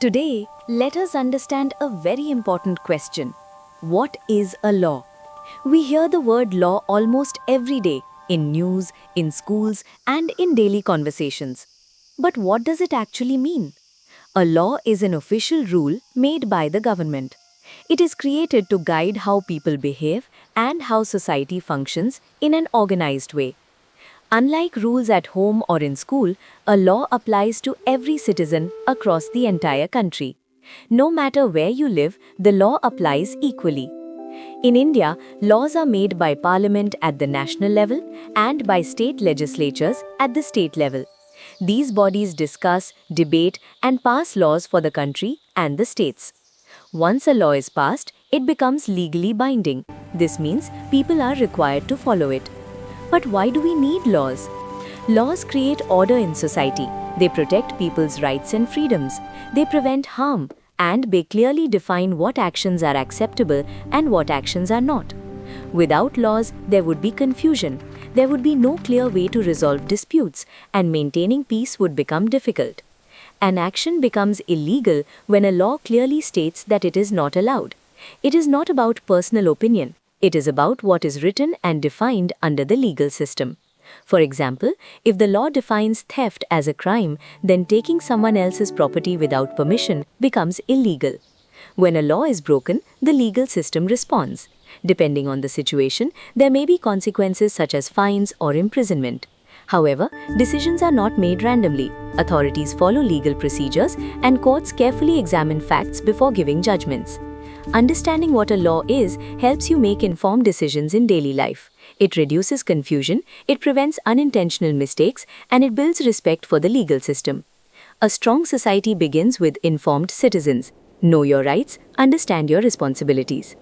Today, let us understand a very important question. What is a law? We hear the word law almost every day in news, in schools, and in daily conversations. But what does it actually mean? A law is an official rule made by the government. It is created to guide how people behave and how society functions in an organized way. Unlike rules at home or in school, a law applies to every citizen across the entire country. No matter where you live, the law applies equally. In India, laws are made by Parliament at the national level and by state legislatures at the state level. These bodies discuss, debate, and pass laws for the country and the states. Once a law is passed, it becomes legally binding. This means people are required to follow it. But why do we need laws? Laws create order in society. They protect people's rights and freedoms. They prevent harm, and they clearly define what actions are acceptable and what actions are not. Without laws, there would be confusion. There would be no clear way to resolve disputes, and maintaining peace would become difficult. An action becomes illegal when a law clearly states that it is not allowed. It is not about personal opinion. It is about what is written and defined under the legal system. For example, if the law defines theft as a crime, then taking someone else's property without permission becomes illegal. When a law is broken, the legal system responds. Depending on the situation, there may be consequences such as fines or imprisonment. However, decisions are not made randomly. Authorities follow legal procedures, and courts carefully examine facts before giving judgments. Understanding what a law is helps you make informed decisions in daily life. It reduces confusion, it prevents unintentional mistakes, and it builds respect for the legal system. A strong society begins with informed citizens. Know your rights, understand your responsibilities.